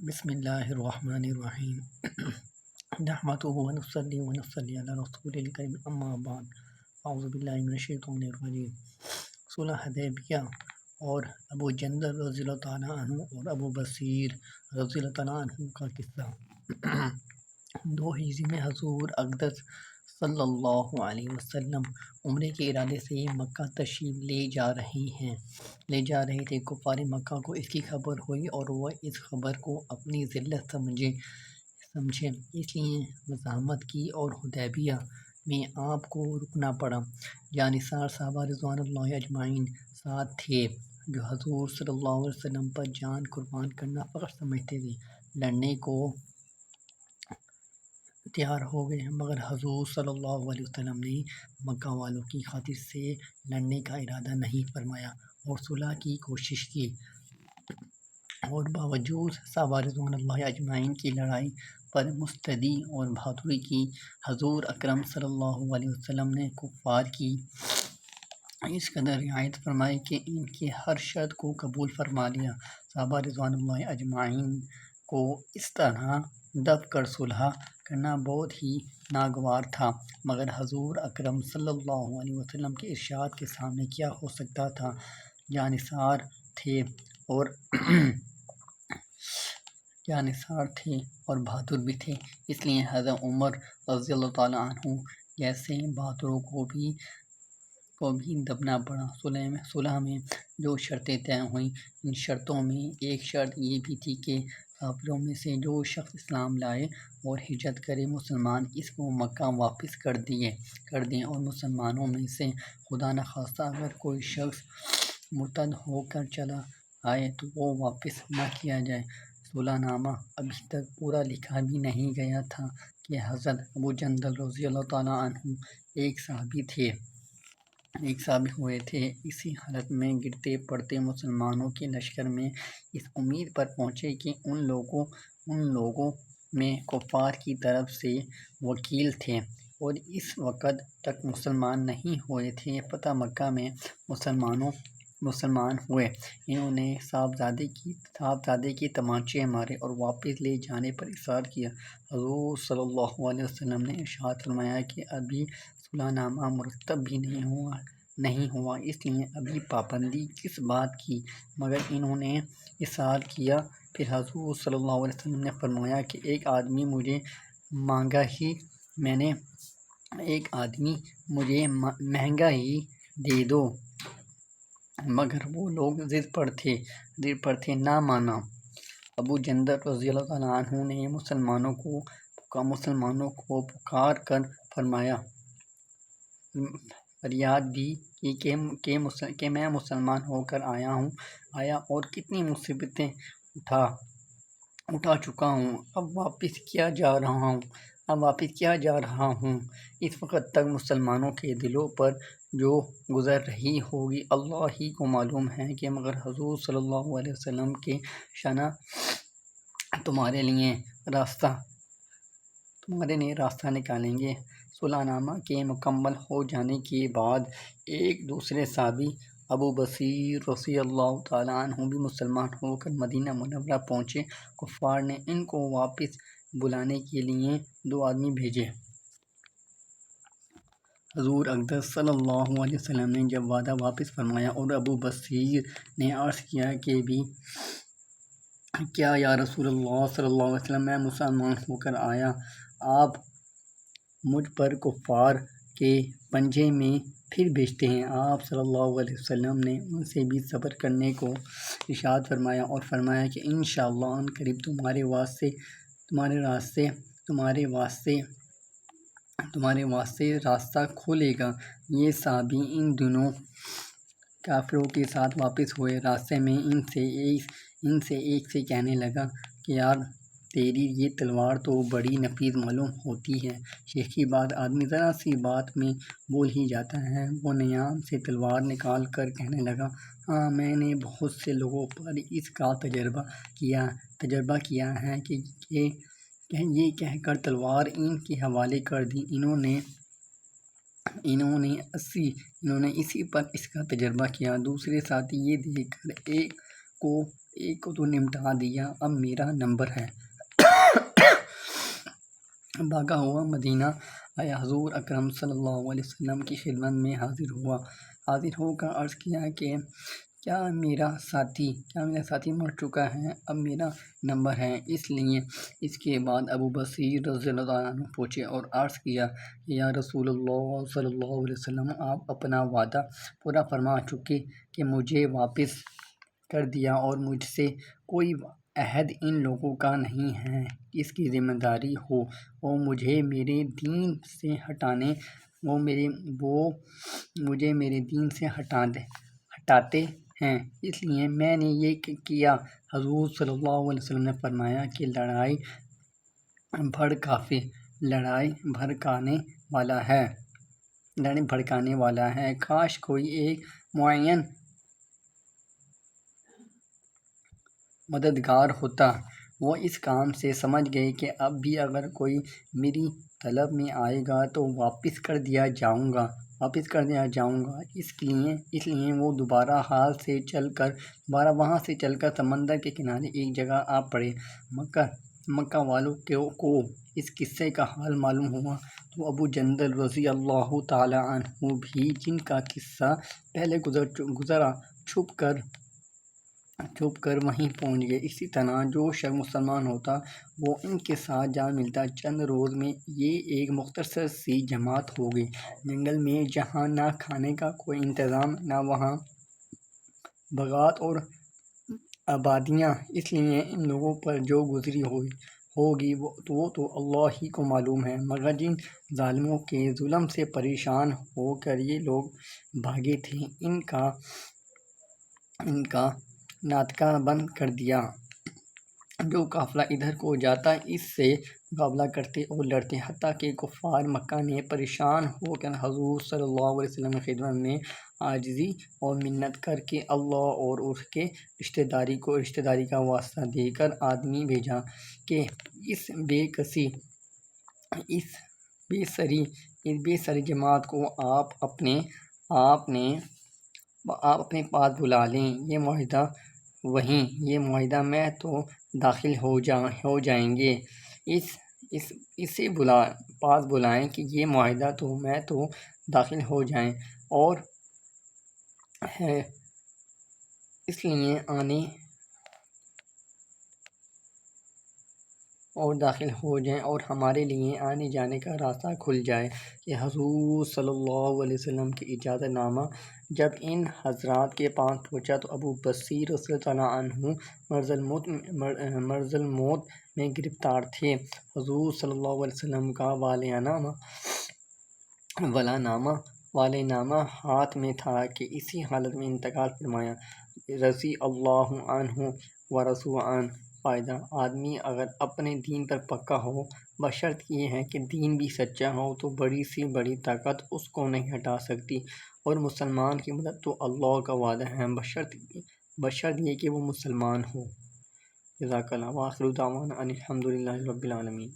بسم اللہ الرحمن الرحیم نحمدہ ونصلی علی رسول الکریم اما بعد اعوذ باللہ من الشیطان الرجیم۔ صلح حدیبیہ اور ابو جندل رضی اللہ تعالیٰ عنہ اور ابو بصیر رضی اللہ تعالیٰ عنہ کا قصہ۔ 2 ہجری میں حضور اقدس صلی اللہ علیہ وسلم عمرے کے ارادے سے مکہ تشریف لے جا رہے تھے۔ کفار مکہ کو اس کی خبر ہوئی اور وہ اس خبر کو اپنی ذلت سمجھے، اس لیے مزاحمت کی اور حدیبیہ میں آپ کو رکنا پڑا۔ جانصار صحابہ رضوان اللہ اجمعین ساتھ تھے، جو حضور صلی اللہ علیہ وسلم پر جان قربان کرنا فخر سمجھتے تھے، لڑنے کو تیار ہو گئے، مگر حضور صلی اللہ علیہ وسلم نے مکہ والوں کی خاطر سے لڑنے کا ارادہ نہیں فرمایا اور صلح کی کوشش کی، اور باوجود صحابہ رضوان اللہ اجمعین کی لڑائی پر مستعدی اور بہادری کی، حضور اکرم صلی اللہ علیہ وسلم نے کفار کی اس قدر رعایت فرمائی کہ ان کی ہر شرط کو قبول فرما لیا۔ صحابہ رضوان اللہ اجمعین کو اس طرح دب کر صلح کرنا بہت ہی ناگوار تھا، مگر حضور اکرم صلی اللہ علیہ وسلم کے ارشاد کے سامنے کیا ہو سکتا تھا۔ جانصار تھے اور بہادر بھی تھے، اس لیے حضرت عمر رضی اللہ تعالیٰ عنہ جیسے بہادروں کو بھی دبنا پڑا۔ صلح میں جو شرطیں طے ہوئیں، ان شرطوں میں ایک شرط یہ بھی تھی کہ کافروں میں سے جو شخص اسلام لائے اور ہجرت کرے، مسلمان اس کو مکہ واپس کر دیں، اور مسلمانوں میں سے خدا نخواستہ اگر کوئی شخص مرتد ہو کر چلا آئے تو وہ واپس نہ کیا جائے۔ صلح نامہ ابھی تک پورا لکھا بھی نہیں گیا تھا کہ حضرت ابو جندل رضی اللہ تعالیٰ عنہ ایک صحابی ہوئے تھے۔ اسی حالت میں گرتے پڑتے مسلمانوں کے لشکر میں اس امید پر پہنچے کہ ان لوگوں میں کفار کی طرف سے وکیل تھے، اور اس وقت تک مسلمان نہیں ہوئے تھے۔ فتح مکہ میں مسلمان ہوئے، انہوں نے صاحبزادے کی تمانچے مارے اور واپس لے جانے پر اصرار کیا۔ حضور صلی اللہ علیہ وسلم نے ارشاد فرمایا کہ ابھی صلح نامہ مرتب بھی نہیں ہوا، اس لیے ابھی پابندی کس بات کی، مگر انہوں نے اصرار کیا۔ پھر حضور صلی اللہ علیہ وسلم نے فرمایا کہ ایک آدمی مجھے مہنگا ہی دے دو، مگر وہ لوگ ضد پر تھے، نہ مانا۔ ابو جندل رضی اللہ تعالیٰ عنہ نے مسلمانوں کو پکار کر فریاد دی کہ میں مسلمان ہو کر آیا اور کتنی مصیبتیں اٹھا چکا ہوں، اب واپس کیا جا رہا ہوں۔ اس وقت تک مسلمانوں کے دلوں پر جو گزر رہی ہوگی اللہ ہی کو معلوم ہے، کہ مگر حضور صلی اللہ علیہ وسلم کے شانہ تمہارے لیے راستہ نکالیں گے۔ صلح نامہ کے مکمل ہو جانے کے بعد ایک دوسرے صحابی ابو بصیر رضی اللہ تعالیٰ عنہ بھی مسلمان ہو کر مدینہ منورہ پہنچے۔ کفار نے ان کو واپس بلانے کے لیے 2 آدمی بھیجے۔ حضور اقدس صلی اللہ علیہ وسلم نے جب وعدہ واپس فرمایا اور ابو بصیر نے عرض کیا کہ کیا یا رسول اللہ صلی اللہ علیہ وسلم، میں مسلمان ہو کر آیا، آپ مجھ پر کفار کے پنجے میں پھر بھیجتے ہیں؟ آپ صلی اللہ علیہ وسلم نے ان سے بھی صبر کرنے کو ارشاد فرمایا اور فرمایا کہ انشاءاللہ عنقریب تمہارے واسطے راستہ کھولے گا۔ یہ صحابی ان دنوں کافروں کے ساتھ واپس ہوئے، راستے میں ان سے ایک سے کہنے لگا کہ یار، تیری یہ تلوار تو بڑی نفیس معلوم ہوتی ہے۔ شیخی بات، آدمی ذرا سی بات میں بول ہی جاتا ہے۔ وہ نیام سے تلوار نکال کر کہنے لگا، ہاں، میں نے بہت سے لوگوں پر اس کا تجربہ کیا ہے کہ یہ کہہ کر تلوار ان کے حوالے کر دی، انہوں نے اسی پر اس کا تجربہ کیا۔ دوسرے ساتھی یہ دیکھ کر ایک کو تو نمٹا دیا، اب میرا نمبر ہے۔ بھاگا ہوا مدینہ آیا، حضور اکرم صلی اللہ علیہ وسلم کی خدمت میں حاضر ہو کر عرض کیا کہ کیا میرا ساتھی مر چکا ہے؟ اب میرا نمبر ہے۔ اس کے بعد ابو بصیر رضی اللہ عنہ پہنچے اور عرض کیا کہ یا رسول اللہ صلی اللہ علیہ وسلم، آپ اپنا وعدہ پورا فرما چکے کہ مجھے واپس کر دیا اور مجھ سے کوئی عہد ان لوگوں کا نہیں ہے، اس کی ذمہ داری ہو۔ وہ مجھے میرے دین سے ہٹاتے ہیں، اس لیے میں نے یہ کیا۔ حضور صلی اللہ علیہ وسلم نے فرمایا کہ لڑائی بھڑکانے والا ہے۔ کاش کوئی ایک معین مددگار ہوتا۔ وہ اس کام سے سمجھ گئے کہ اب بھی اگر کوئی میری طلب میں آئے گا تو واپس کر دیا جاؤں گا۔ اس لیے وہ دوبارہ وہاں سے چل کر سمندر کے کنارے ایک جگہ آ پڑے۔ مکہ والوں کو اس قصے کا حال معلوم ہوا تو ابو جندل رضی اللہ تعالی عنہ بھی، جن کا قصہ پہلے گزرا، چھپ کر وہیں پہنچ گئے۔ اسی طرح جو شخص مسلمان ہوتا وہ ان کے ساتھ جا ملتا۔ چند روز میں یہ ایک مختصر سی جماعت ہو گئی جنگل میں، جہاں نہ کھانے کا کوئی انتظام، نہ وہاں باغات اور آبادیاں۔ اس لیے ان لوگوں پر جو گزری ہوگی وہ تو اللہ ہی کو معلوم ہے، مگر جن ظالموں کے ظلم سے پریشان ہو کر یہ لوگ بھاگے تھے، ان کا ناطقہ بند کر دیا۔ جو قافلہ ادھر کو جاتا اس سے مقابلہ کرتے اور لڑتے، حتیٰ کہ کفار مکہ نے پریشان ہو کر حضور صلی اللہ علیہ وسلم کی خدمت میں عاجزی اور منت کر کے اللہ اور اس کے رشتہ داری کا واسطہ دے کر آدمی بھیجا کہ اس بے سری جماعت کو آپ اپنے پاس بلا لیں۔ یہ معاہدہ میں تو داخل ہو جائیں گے۔ اسے پاس بلائیں کہ یہ معاہدہ میں تو داخل ہو جائیں اور ہمارے لیے آنے جانے کا راستہ کھل جائے کہ حضور صلی اللہ علیہ وسلم کی اجازت نامہ جب ان حضرات کے پاس پہنچا تو ابو بصیر رضی اللہ عنہ مرض الموت میں گرفتار تھے۔ حضور صلی اللہ علیہ وسلم کا ولی نامہ ہاتھ میں تھا کہ اسی حالت میں انتقال فرمایا۔ رضی اللہ عنہ ورضوا عنہ۔ فائدہ: آدمی اگر اپنے دین پر پکا ہو، بشرط یہ ہے کہ دین بھی سچا ہو، تو بڑی سے بڑی طاقت اس کو نہیں ہٹا سکتی، اور مسلمان کی مدد تو اللہ کا وعدہ ہے، بشرط یہ کہ وہ مسلمان ہو۔ جزاک اللہ۔ وآخر دعوانا ان الحمد للہ رب العالمین۔